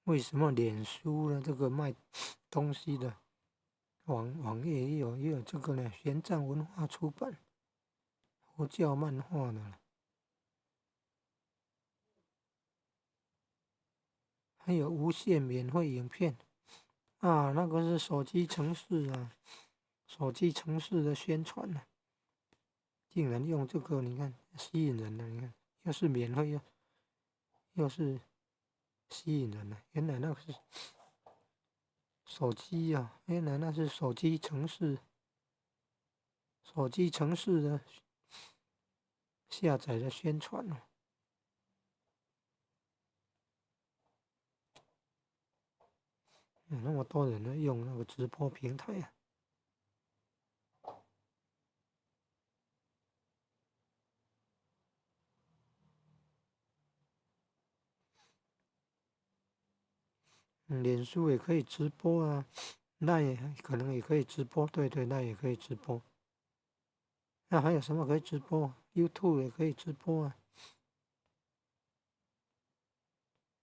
为什么脸书呢？这个卖东西的网页也有这个呢？玄奘文化出版佛教漫画的，还有无限免费影片啊，那个是手机程式啊，手机程式的宣传呢、竟然用这个，你看吸引人的，你看又是免费又是吸引人的，原来那个是手机啊，原来那是手机程式的下载的宣传哦。有那么多人在用那个直播平台啊。脸书也可以直播啊，那也可能也可以直播，对对，那也可以直播。那还有什么可以直播？YouTube 也可以直播啊。